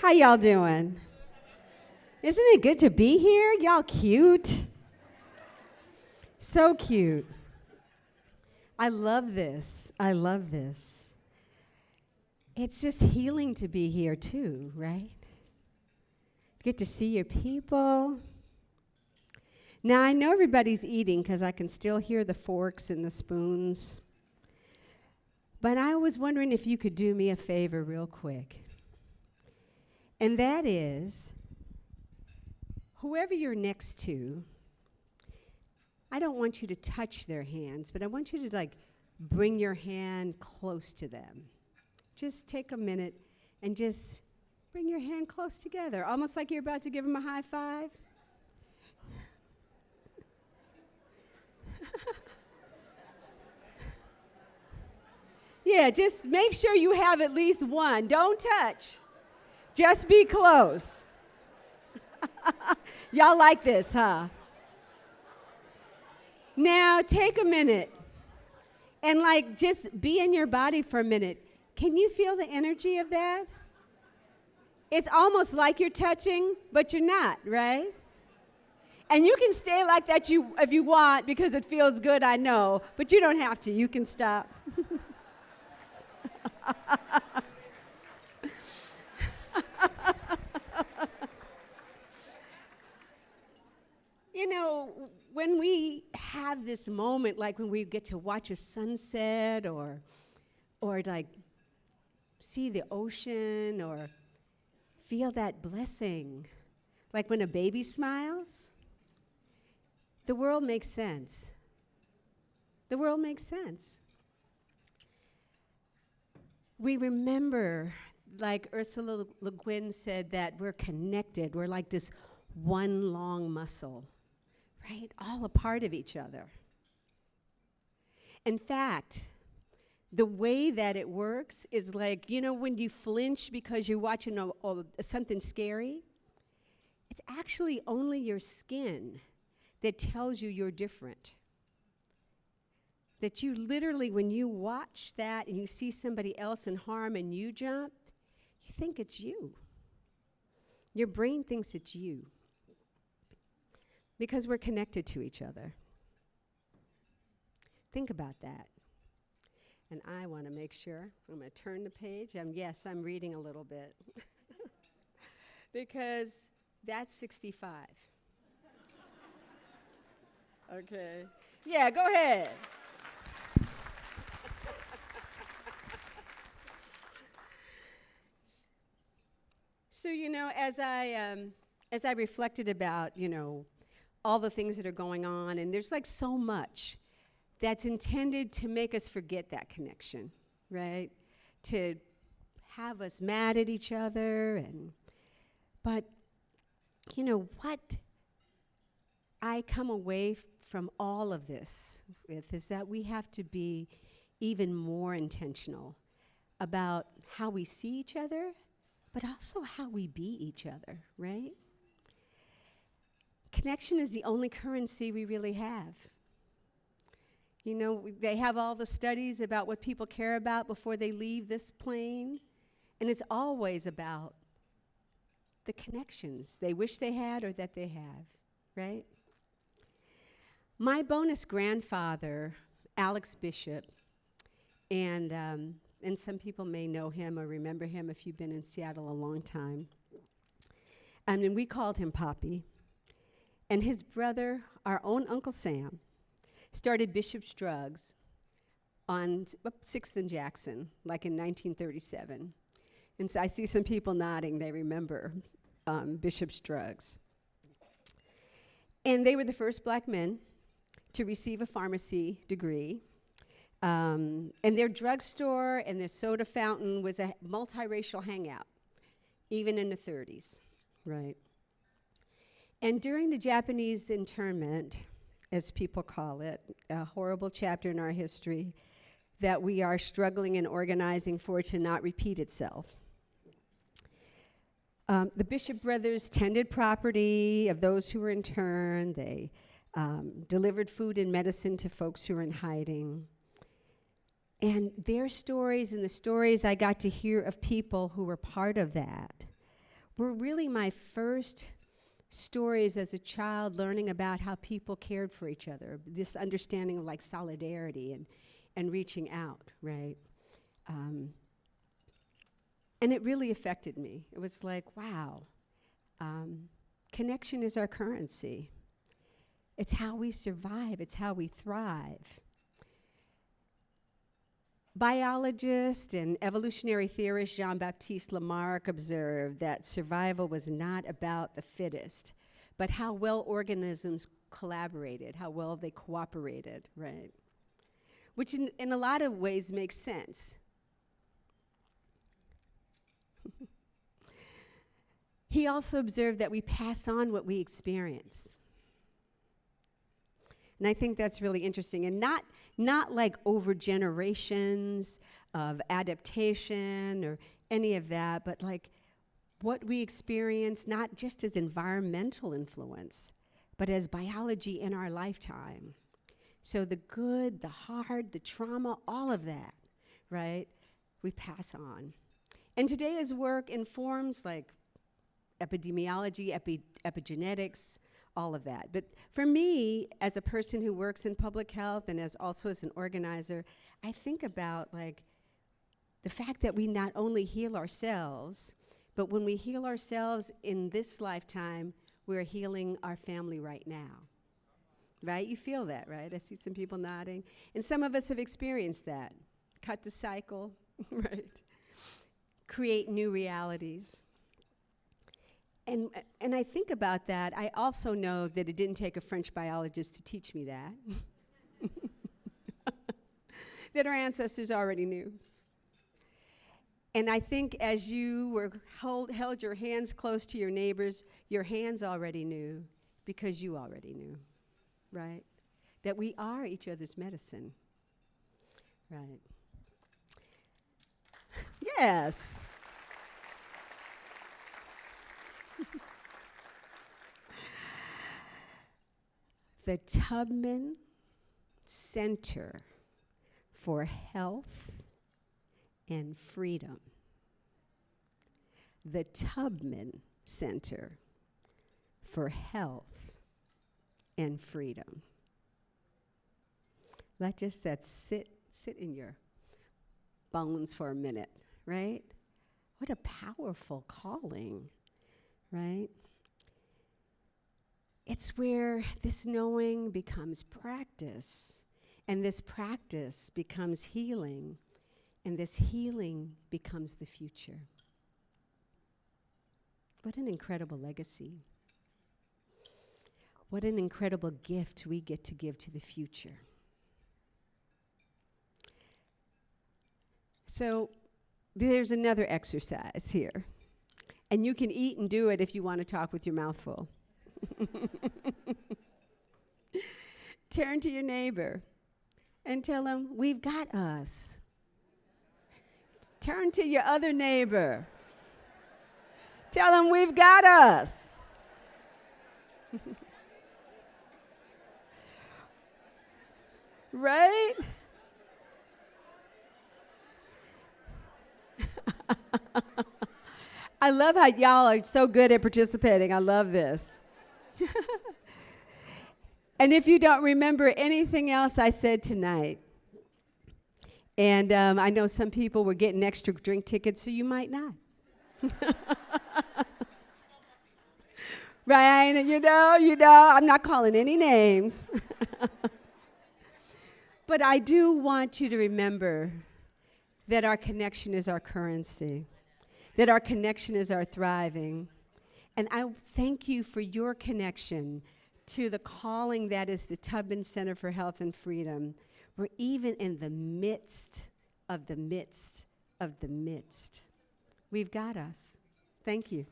How y'all doing? Isn't it good to be here? Y'all cute. So cute. I love this. I love this. It's just healing to be here too, right? Get to see your people. Now, I know everybody's eating because I can still hear the forks and the spoons. But I was wondering if you could do me a favor real quick. And that is, whoever you're next to, I don't want you to touch their hands, but I want you to bring your hand close to them. Just take a minute and just bring your hand close together, almost like you're about to give them a high five. Yeah, just make sure you have at least one. Don't touch. Just be close. Y'all like this, huh? Now, take a minute and just be in your body for a minute. Can you feel the energy of that? It's almost like you're touching, but you're not, right? And you can stay like that if you want because it feels good, I know, but you don't have to. You can stop. You know, when we have this moment, like when we get to watch a sunset or see the ocean or feel that blessing, like when a baby smiles, the world makes sense. The world makes sense. We remember, like Ursula Le Guin said, that we're connected. We're like this one long muscle, right? All a part of each other. In fact, the way that it works is when you flinch because you're watching something scary, it's actually only your skin that tells you you're different. That you literally, when you watch that and you see somebody else in harm and you jump, you think it's you. Your brain thinks it's you. Because we're connected to each other. Think about that. And I want to make sure, I'm going to turn the page. Yes, I'm reading a little bit. Because that's 65. Okay. Yeah, go ahead. So, as I reflected about, all the things that are going on, and there's so much that's intended to make us forget that connection, right? To have us mad at each other, but what I come away from all of this with is that we have to be even more intentional about how we see each other, but also how we be each other, right? Connection is the only currency we really have. They have all the studies about what people care about before they leave this plane, and it's always about the connections they wish they had or that they have, right? My bonus grandfather, Alex Bishop, and some people may know him or remember him if you've been in Seattle a long time. And we called him Poppy. And his brother, our own Uncle Sam, started Bishop's Drugs on 6th and Jackson, in 1937. And so I see some people nodding. They remember Bishop's Drugs. And they were the first black men to receive a pharmacy degree. And their drugstore and their soda fountain was a multiracial hangout, even in the 30s, right? And during the Japanese internment, as people call it, a horrible chapter in our history that we are struggling and organizing for to not repeat itself. The Bishop brothers tended property of those who were interned. They delivered food and medicine to folks who were in hiding. And their stories and the stories I got to hear of people who were part of that were really my first stories as a child, learning about how people cared for each other, this understanding of like solidarity and reaching out, right? And it really affected me. It was like, wow, connection is our currency. It's how we survive. It's how we thrive. Biologist and evolutionary theorist Jean-Baptiste Lamarck observed that survival was not about the fittest, but how well organisms collaborated, how well they cooperated, right? Which in a lot of ways makes sense. He also observed that we pass on what we experience. And I think that's really interesting. And not like over generations of adaptation or any of that, but like what we experience, not just as environmental influence, but as biology in our lifetime. So the good, the hard, the trauma, all of that, right, we pass on. And today's work informs like epidemiology, epigenetics, all of that. But for me, as a person who works in public health and as an organizer, I think about like the fact that we not only heal ourselves, but when we heal ourselves in this lifetime, we're healing our family right now. Right? You feel that, right? I see some people nodding. And some of us have experienced that. Cut the cycle, right? Create new realities. And I think about that. I also know that it didn't take a French biologist to teach me that. That our ancestors already knew. And I think as you held your hands close to your neighbors, your hands already knew because you already knew, right? That we are each other's medicine, right? Yes. The Tubman Center for Health and Freedom. The Tubman Center for Health and Freedom. Let just that sit in your bones for a minute, right? What a powerful calling, right? It's where this knowing becomes practice, and this practice becomes healing, and this healing becomes the future. What an incredible legacy. What an incredible gift we get to give to the future. So there's another exercise here. And you can eat and do it if you want to talk with your mouth full. Turn to your neighbor and tell them, we've got us. Turn to your other neighbor. Tell them, we've got us. Right? I love how y'all are so good at participating. I love this. And if you don't remember anything else I said tonight, and I know some people were getting extra drink tickets, so you might not. Right? You know, I'm not calling any names. But I do want you to remember that our connection is our currency, that our connection is our thriving. And I thank you for your connection to the calling that is the Tubman Center for Health and Freedom. We're even in the midst of the midst of the midst. We've got us. Thank you.